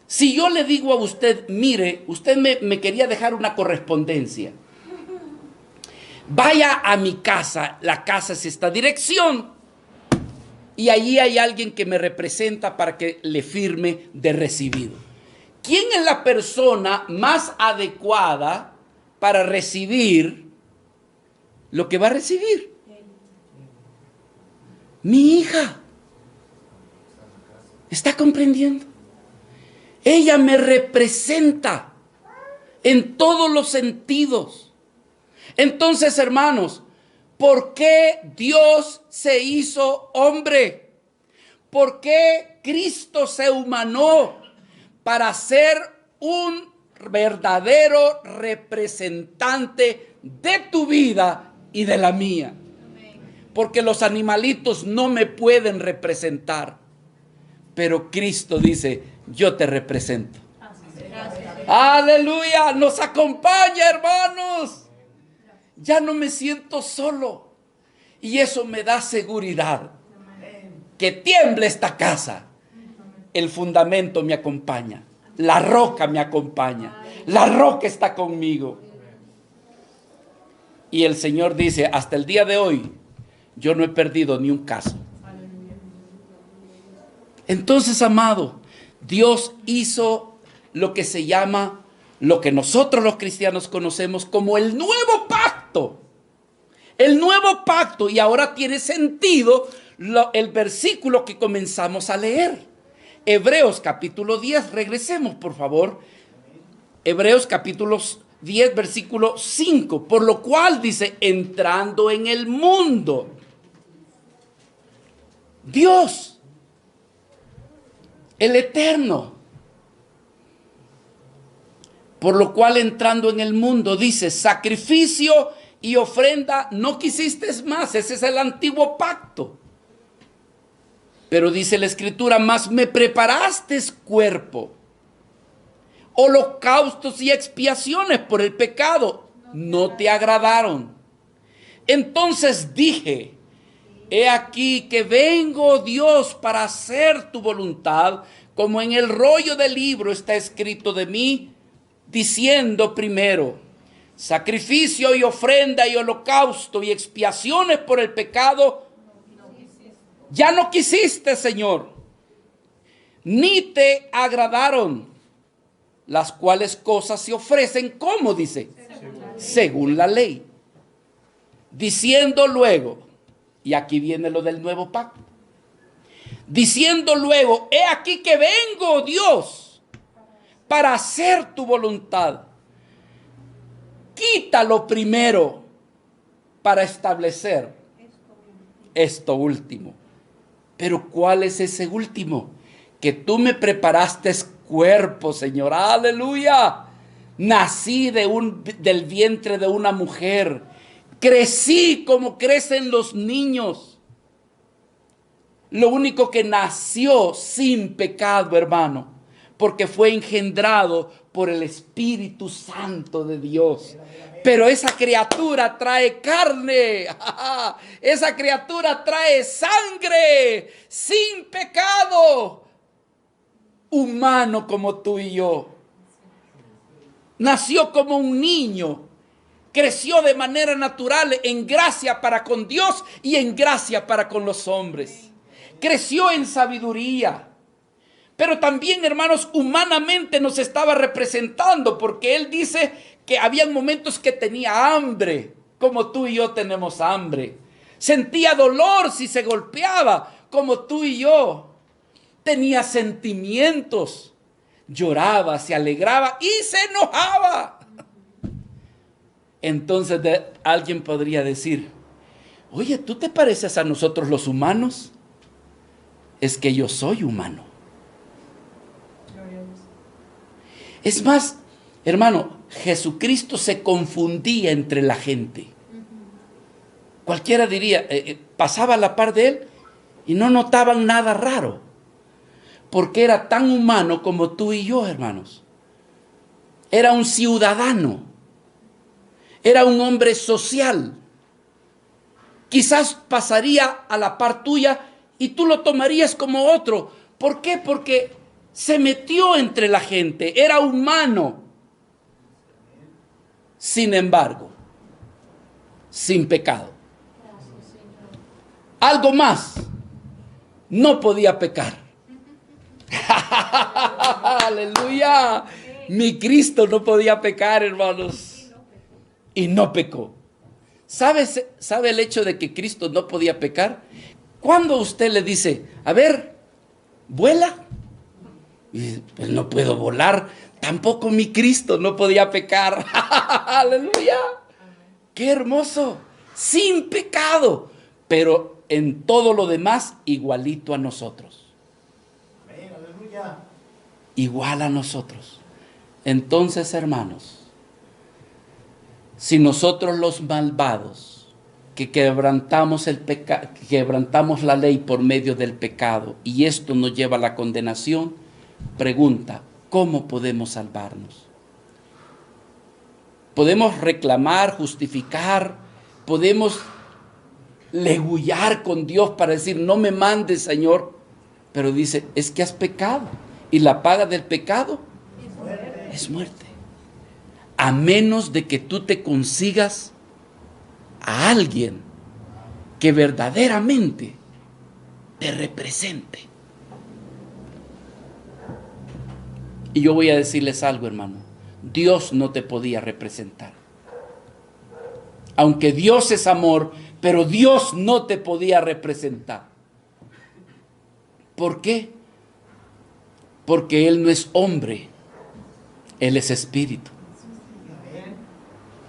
Si yo le digo a usted, mire, usted me quería dejar una correspondencia, vaya a mi casa, la casa es esta dirección, y allí hay alguien que me representa para que le firme de recibido. ¿Quién es la persona más adecuada para recibir lo que va a recibir? Mi hija. ¿Está comprendiendo? Ella me representa en todos los sentidos. Entonces, hermanos, ¿por qué Dios se hizo hombre? ¿Por qué Cristo se humanó? Para ser un verdadero representante de tu vida y de la mía. porque los animalitos no me pueden representar. Pero Cristo dice, yo te represento. Aleluya, nos acompaña, hermanos. Ya no me siento solo. Y eso me da seguridad. Que tiemble esta casa. El fundamento me acompaña. La roca me acompaña. La roca está conmigo. Y el Señor dice, hasta el día de hoy, yo no he perdido ni un caso. Entonces, amado, Dios hizo lo que se llama, lo que nosotros los cristianos conocemos como el nuevo pacto. El nuevo pacto. Y ahora tiene sentido el versículo que comenzamos a leer. Hebreos capítulo 10. Regresemos, por favor. Hebreos capítulo 10, versículo 5. Por lo cual dice, entrando en el mundo, Dios, el Eterno. Por lo cual entrando en el mundo, dice, sacrificio y ofrenda no quisiste más. Ese es el antiguo pacto. Pero dice la Escritura, mas me preparaste cuerpo. Holocaustos y expiaciones por el pecado no te agradaron. Entonces dije, he aquí que vengo, Dios, para hacer tu voluntad, como en el rollo del libro está escrito de mí, diciendo primero, sacrificio y ofrenda y holocausto y expiaciones por el pecado, ya no quisiste, Señor, ni te agradaron, las cuales cosas se ofrecen, ¿cómo dice? Según la ley. Diciendo luego, y aquí viene lo del nuevo pacto, diciendo luego, he aquí que vengo, Dios, para hacer tu voluntad. Quítalo primero para establecer esto último. Pero ¿cuál es ese último? Que tú me preparaste cuerpo, Señor. Aleluya. Nací del vientre de una mujer. Crecí como crecen los niños. Lo único que nació sin pecado, hermano, porque fue engendrado por el Espíritu Santo de Dios. Pero esa criatura trae carne. Esa criatura trae sangre sin pecado. Humano como tú y yo. Nació como un niño. Creció de manera natural en gracia para con Dios y en gracia para con los hombres. Creció en sabiduría. Pero también, hermanos, humanamente nos estaba representando, porque él dice que había momentos que tenía hambre, como tú y yo tenemos hambre. Sentía dolor si se golpeaba, como tú y yo. Tenía sentimientos, lloraba, se alegraba y se enojaba. Entonces alguien podría decir, oye, ¿tú te pareces a nosotros los humanos? Es que yo soy humano. Es más, hermano, Jesucristo se confundía entre la gente. Cualquiera diría, pasaba a la par de él y no notaban nada raro. Porque era tan humano como tú y yo, hermanos. Era un ciudadano. Era un hombre social. Quizás pasaría a la par tuya y tú lo tomarías como otro. ¿Por qué? Porque se metió entre la gente. Era humano. Sin embargo, sin pecado. Algo más. No podía pecar. Aleluya. Mi Cristo no podía pecar, hermanos. Y no pecó. ¿Sabe el hecho de que Cristo no podía pecar? Cuando usted le dice, a ver, vuela. Y pues no puedo volar. Tampoco mi Cristo no podía pecar. Aleluya. Qué hermoso. Sin pecado. Pero en todo lo demás, igualito a nosotros. Igual a nosotros. Entonces, hermanos, si nosotros los malvados que quebrantamos la ley por medio del pecado y esto nos lleva a la condenación, pregunta, ¿cómo podemos salvarnos? Podemos reclamar, justificar, podemos legullar con Dios para decir, no me mandes, Señor, pero dice, es que has pecado y la paga del pecado es muerte. A menos de que tú te consigas a alguien que verdaderamente te represente. Y yo voy a decirles algo, hermano. Dios no te podía representar. Aunque Dios es amor, pero Dios no te podía representar. ¿Por qué? Porque Él no es hombre, Él es espíritu.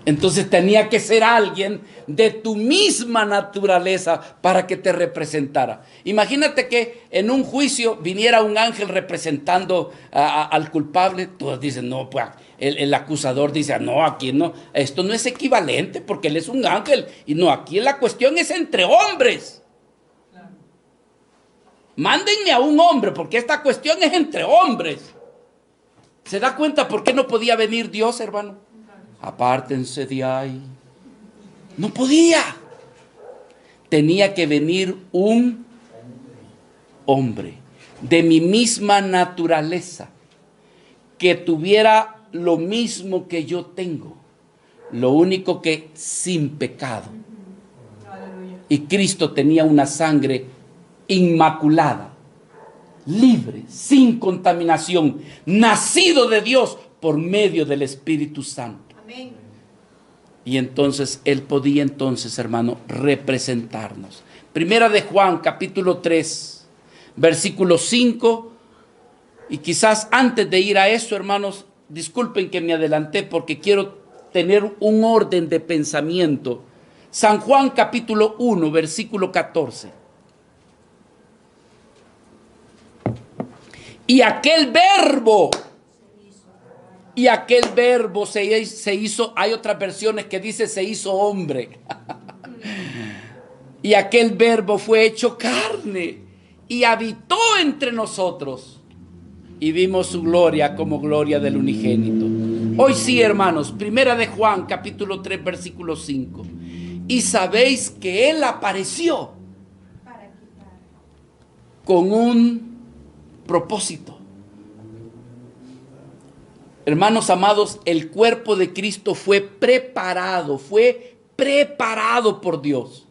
Entonces tenía que ser alguien de tu misma naturaleza para que te representara. Imagínate que en un juicio viniera un ángel representando al culpable. Todos dicen, no, pues el acusador dice, no, aquí no, esto no es equivalente porque él es un ángel. Y no, aquí la cuestión es entre hombres. Mándenme a un hombre porque esta cuestión es entre hombres. ¿Se da cuenta por qué no podía venir Dios, hermano? Apártense de ahí. No podía. Tenía que venir un hombre de mi misma naturaleza, que tuviera lo mismo que yo tengo, lo único que sin pecado. Y Cristo tenía una sangre inmaculada, libre, sin contaminación, nacido de Dios por medio del Espíritu Santo. Amén. Y entonces Él podía hermano, representarnos. Primera de Juan, capítulo 3, versículo 5. Y quizás antes de ir a eso, hermanos, disculpen que me adelanté porque quiero tener un orden de pensamiento. San Juan, capítulo 1, versículo 14. Y aquel verbo se hizo, hay otras versiones que dice se hizo hombre. Y aquel verbo fue hecho carne y habitó entre nosotros. Y vimos su gloria como gloria del unigénito. Hoy sí, hermanos, primera de Juan, capítulo 3, versículo 5. Y sabéis que Él apareció con un propósito. Hermanos amados, el cuerpo de Cristo fue preparado por Dios.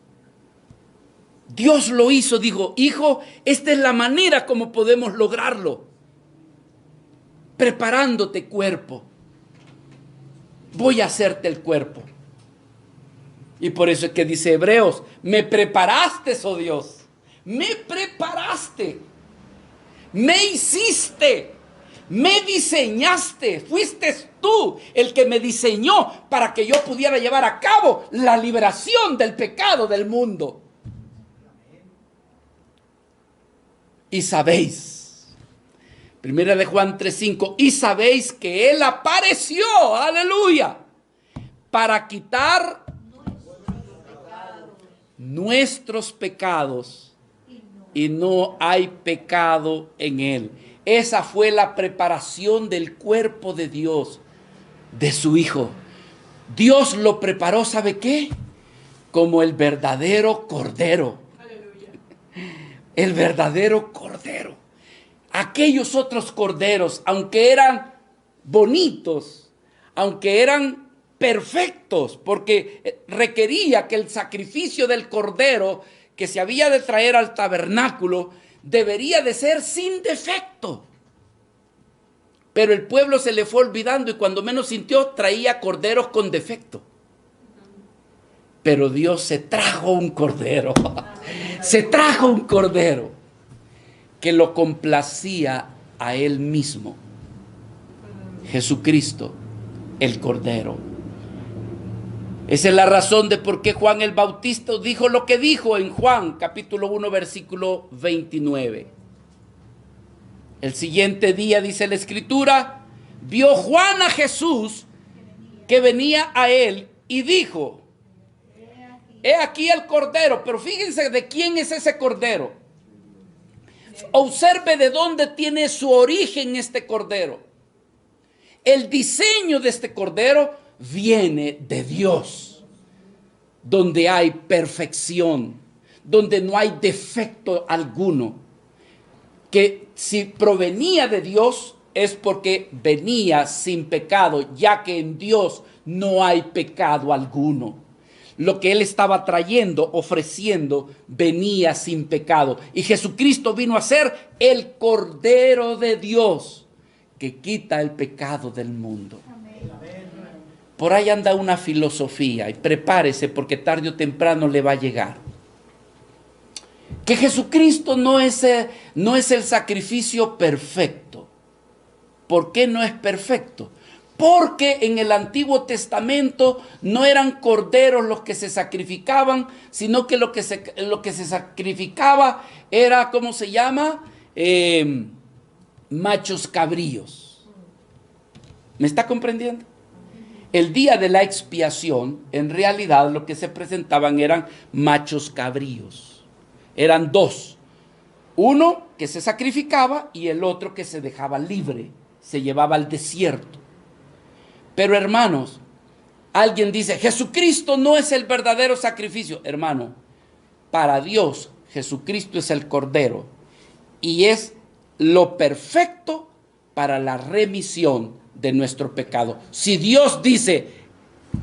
Dios lo hizo, dijo, hijo, esta es la manera como podemos lograrlo. Preparándote cuerpo. Voy a hacerte el cuerpo. Y por eso es que dice Hebreos, me preparaste, oh Dios, me preparaste, me hiciste, me diseñaste, fuiste tú el que me diseñó para que yo pudiera llevar a cabo la liberación del pecado del mundo. Y sabéis, primera de Juan 3:5, y sabéis que Él apareció, aleluya, para quitar nuestros pecados, y no hay pecado en Él. Esa fue la preparación del cuerpo de Dios, de su Hijo. Dios lo preparó, ¿sabe qué? Como el verdadero Cordero. Aleluya. El verdadero Cordero. Aquellos otros corderos, aunque eran bonitos, aunque eran perfectos, porque requería que el sacrificio del cordero que se había de traer al tabernáculo debería de ser sin defecto. Pero el pueblo se le fue olvidando y cuando menos sintió traía corderos con defecto. Pero Dios se trajo un cordero, se trajo un cordero que lo complacía a Él mismo. Jesucristo, el Cordero. Esa es la razón de por qué Juan el Bautista dijo lo que dijo en Juan capítulo 1 versículo 29. El siguiente día, dice la Escritura, vio Juan a Jesús que venía a él y dijo, he aquí el cordero, pero fíjense de quién es ese cordero. Observe de dónde tiene su origen este cordero. El diseño de este cordero viene de Dios, donde hay perfección, donde no hay defecto alguno. Que si provenía de Dios es porque venía sin pecado, ya que en Dios no hay pecado alguno. Lo que él estaba trayendo, ofreciendo, venía sin pecado. Y Jesucristo vino a ser el Cordero de Dios que quita el pecado del mundo. Por ahí anda una filosofía y prepárese porque tarde o temprano le va a llegar. Que Jesucristo no es el sacrificio perfecto. ¿Por qué no es perfecto? Porque en el Antiguo Testamento no eran corderos los que se sacrificaban, sino que lo que se sacrificaba era, ¿cómo se llama? Machos cabríos. ¿Me está comprendiendo? El día de la expiación, en realidad lo que se presentaban eran machos cabríos. Eran dos. Uno que se sacrificaba y el otro que se dejaba libre, se llevaba al desierto. Pero hermanos, alguien dice, Jesucristo no es el verdadero sacrificio. Hermano, para Dios Jesucristo es el Cordero y es lo perfecto para la remisión de nuestro pecado. Si Dios dice,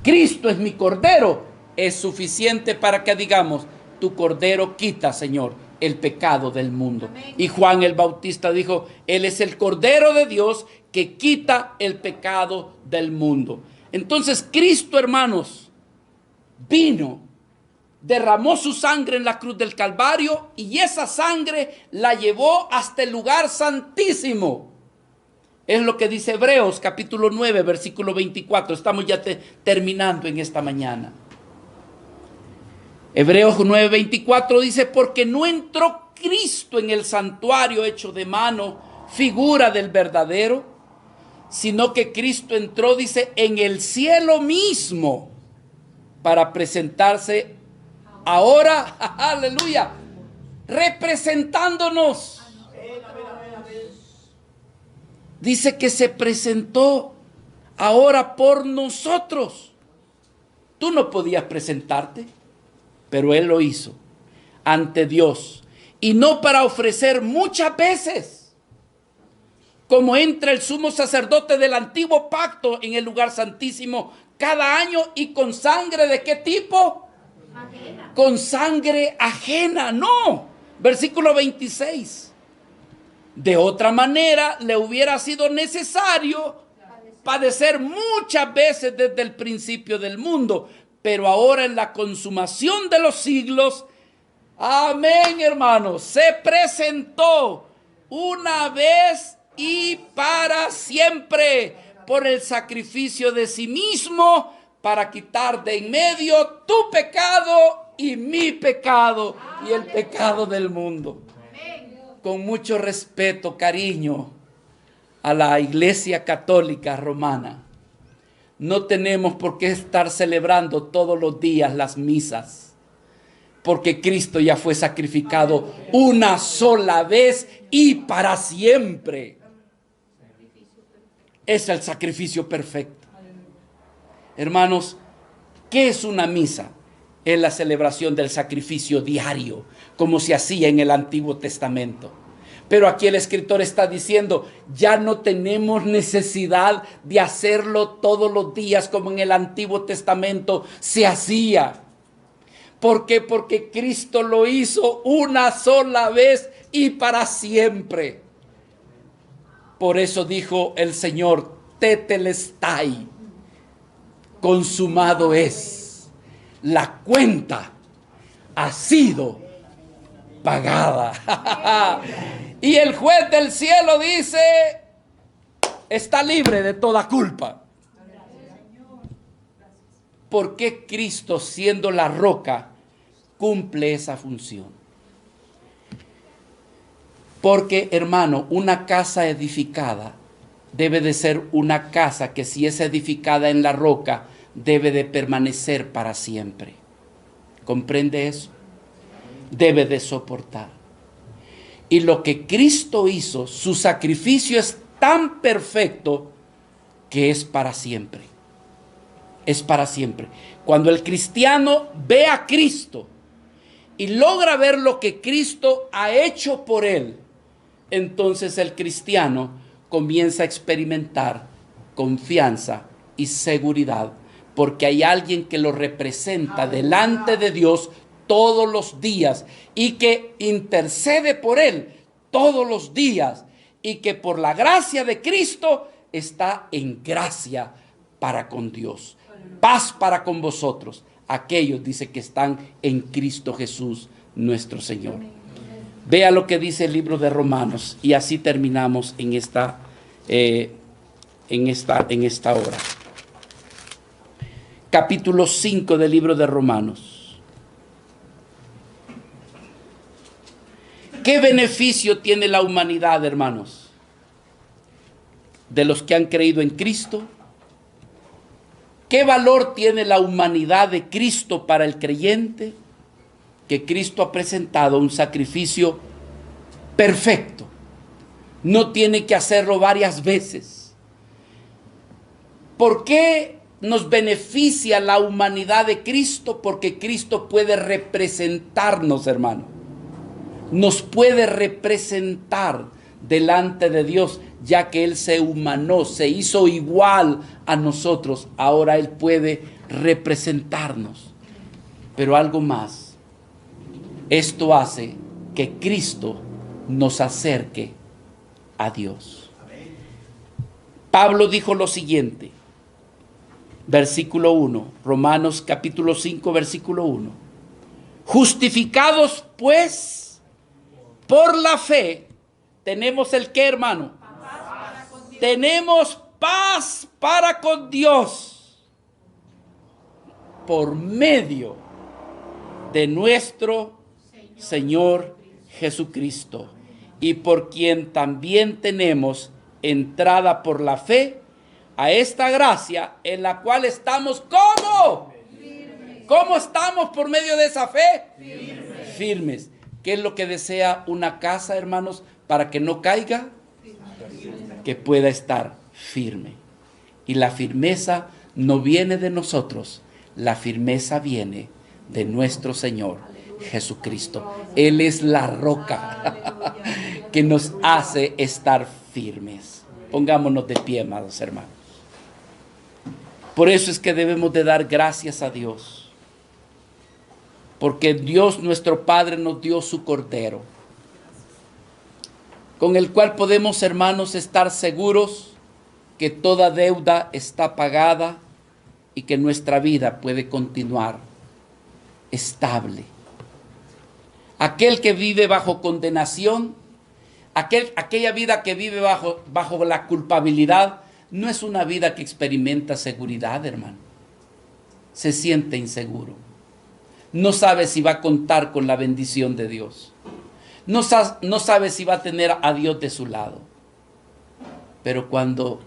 Cristo es mi Cordero, es suficiente para que digamos, tu Cordero quita, Señor, el pecado del mundo. Amén. Y Juan el Bautista dijo, Él es el Cordero de Dios que quita el pecado del mundo. Entonces Cristo, hermanos, vino, derramó su sangre en la cruz del Calvario y esa sangre la llevó hasta el lugar santísimo. Es lo que dice Hebreos capítulo 9, versículo 24. Estamos ya terminando en esta mañana. Hebreos 9, 24 dice, porque no entró Cristo en el santuario hecho de mano, figura del verdadero, sino que Cristo entró, dice, en el cielo mismo para presentarse ahora, aleluya, representándonos. Dice que se presentó ahora por nosotros. Tú no podías presentarte, pero Él lo hizo ante Dios. Y no para ofrecer muchas veces, como entra el sumo sacerdote del antiguo pacto en el lugar santísimo cada año y con sangre ¿de qué tipo? Ajena. Con sangre ajena, no. Versículo 26. De otra manera le hubiera sido necesario padecer muchas veces desde el principio del mundo, pero ahora en la consumación de los siglos, amén, hermanos, se presentó una vez y para siempre por el sacrificio de sí mismo para quitar de en medio tu pecado y mi pecado y el pecado del mundo. Con mucho respeto, cariño a la Iglesia Católica Romana, no tenemos por qué estar celebrando todos los días las misas, porque Cristo ya fue sacrificado una sola vez y para siempre. Es el sacrificio perfecto. Hermanos, ¿qué es una misa? Es la celebración del sacrificio diario, como se hacía en el Antiguo Testamento. Pero aquí el escritor está diciendo, ya no tenemos necesidad de hacerlo todos los días como en el Antiguo Testamento se hacía. ¿Por qué? Porque Cristo lo hizo una sola vez y para siempre. Por eso dijo el Señor, tetelestai, consumado es. La cuenta ha sido pagada. Y el juez del cielo dice, está libre de toda culpa. ¿Por qué Cristo, siendo la roca, cumple esa función? Porque, hermano, una casa edificada debe de ser una casa que si es edificada en la roca, debe de permanecer para siempre. ¿Comprende eso? Debe de soportar. Y lo que Cristo hizo, su sacrificio es tan perfecto que es para siempre. Es para siempre. Cuando el cristiano ve a Cristo y logra ver lo que Cristo ha hecho por él, entonces el cristiano comienza a experimentar confianza y seguridad, porque hay alguien que lo representa delante de Dios todos los días y que intercede por él todos los días y que por la gracia de Cristo está en gracia para con Dios. Paz para con vosotros, aquellos, dice, que están en Cristo Jesús nuestro Señor. Vea lo que dice el libro de Romanos y así terminamos en esta hora. Capítulo 5 del libro de Romanos. ¿Qué beneficio tiene la humanidad, hermanos? De los que han creído en Cristo. ¿Qué valor tiene la humanidad de Cristo para el creyente? Que Cristo ha presentado un sacrificio perfecto. No tiene que hacerlo varias veces. ¿Por qué nos beneficia la humanidad de Cristo? Porque Cristo puede representarnos, hermano. Nos puede representar delante de Dios, ya que Él se humanó, se hizo igual a nosotros. Ahora Él puede representarnos. Pero algo más. Esto hace que Cristo nos acerque a Dios. Pablo dijo lo siguiente, versículo 1, Romanos capítulo 5, versículo 1. Justificados pues por la fe, tenemos el qué, hermano? Tenemos paz para con Dios por medio de nuestro Señor Jesucristo, y por quien también tenemos entrada por la fe a esta gracia en la cual estamos, ¿cómo? Firmes. ¿Cómo estamos por medio de esa fe? Firmes. Firmes. ¿Qué es lo que desea una casa, hermanos, para que no caiga? Firmes. Que pueda estar firme. Y la firmeza no viene de nosotros, la firmeza viene de nuestro Señor Jesucristo. Él es la roca que nos hace estar firmes. Pongámonos de pie, amados hermanos. Por eso es que debemos de dar gracias a Dios, porque Dios nuestro Padre nos dio su Cordero, con el cual podemos, hermanos, estar seguros que toda deuda está pagada y que nuestra vida puede continuar estable. Aquel que vive bajo condenación, aquella vida que vive bajo la culpabilidad, no es una vida que experimenta seguridad, hermano. Se siente inseguro. No sabe si va a contar con la bendición de Dios. No sabe si va a tener a Dios de su lado. Pero cuando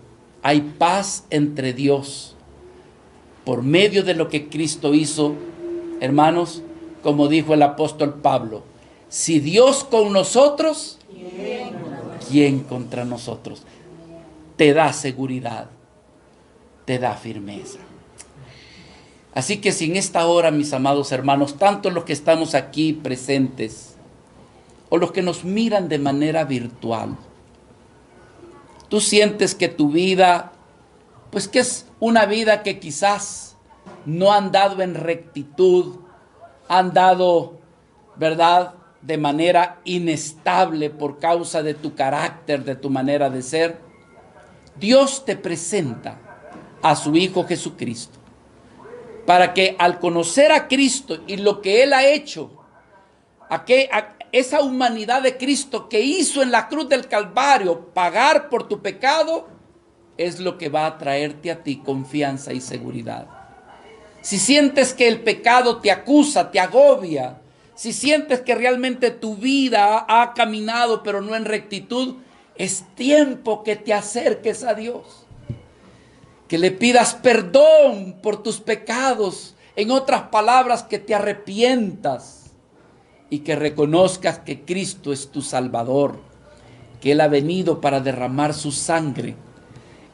hay paz entre Dios, por medio de lo que Cristo hizo, hermanos, como dijo el apóstol Pablo, si Dios con nosotros, ¿quién contra nosotros? Te da seguridad, te da firmeza. Así que si en esta hora, mis amados hermanos, tanto los que estamos aquí presentes o los que nos miran de manera virtual, tú sientes que tu vida, pues que es una vida que quizás no han dado en rectitud, han dado, ¿verdad?, de manera inestable por causa de tu carácter, de tu manera de ser. Dios te presenta a su Hijo Jesucristo para que al conocer a Cristo y lo que Él ha hecho, esa humanidad de Cristo que hizo en la cruz del Calvario pagar por tu pecado, es lo que va a traerte a ti confianza y seguridad. Si sientes que el pecado te acusa, te agobia, si sientes que realmente tu vida ha caminado pero no en rectitud, es tiempo que te acerques a Dios, que le pidas perdón por tus pecados. En otras palabras, que te arrepientas y que reconozcas que Cristo es tu Salvador, que Él ha venido para derramar su sangre,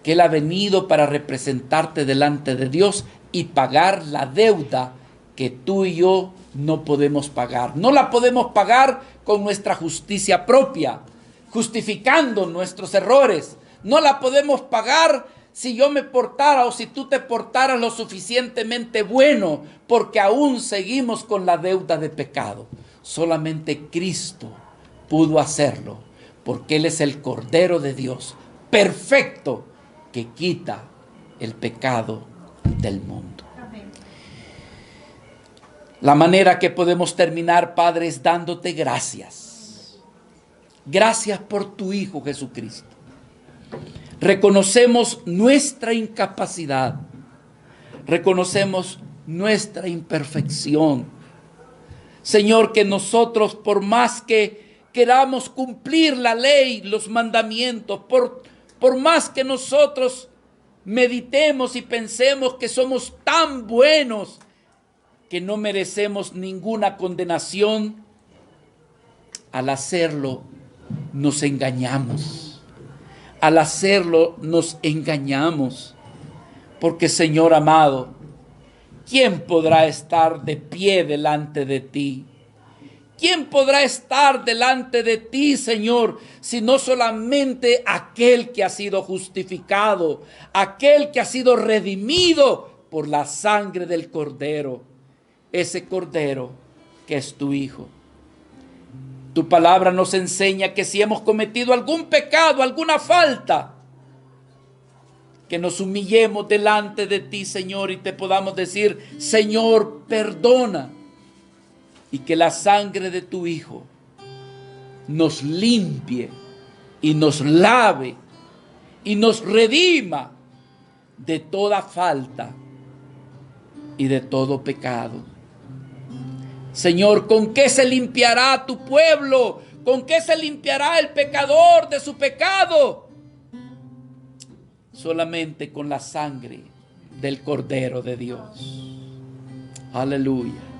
que Él ha venido para representarte delante de Dios y pagar la deuda que tú y yo no podemos pagar. No la podemos pagar con nuestra justicia propia, justificando nuestros errores. No la podemos pagar si yo me portara o si tú te portaras lo suficientemente bueno, porque aún seguimos con la deuda de pecado. Solamente Cristo pudo hacerlo, porque Él es el Cordero de Dios, perfecto, que quita el pecado del mundo. Amén. La manera que podemos terminar, Padre, es dándote gracias. Gracias por tu Hijo Jesucristo. Reconocemos nuestra incapacidad. Reconocemos nuestra imperfección. Señor, que nosotros, por más que queramos cumplir la ley, los mandamientos, por más que nosotros meditemos y pensemos que somos tan buenos que no merecemos ninguna condenación, al hacerlo nos engañamos. Al hacerlo nos engañamos. Porque, Señor amado, ¿quién podrá estar de pie delante de ti? ¿Quién podrá estar delante de ti, Señor, si no solamente aquel que ha sido justificado, aquel que ha sido redimido por la sangre del Cordero, ese Cordero que es tu Hijo? Tu palabra nos enseña que si hemos cometido algún pecado, alguna falta, que nos humillemos delante de ti, Señor, y te podamos decir: Señor, perdona. Y que la sangre de tu Hijo nos limpie y nos lave y nos redima de toda falta y de todo pecado. Señor, ¿con qué se limpiará tu pueblo? ¿Con qué se limpiará el pecador de su pecado? Solamente con la sangre del Cordero de Dios. Aleluya.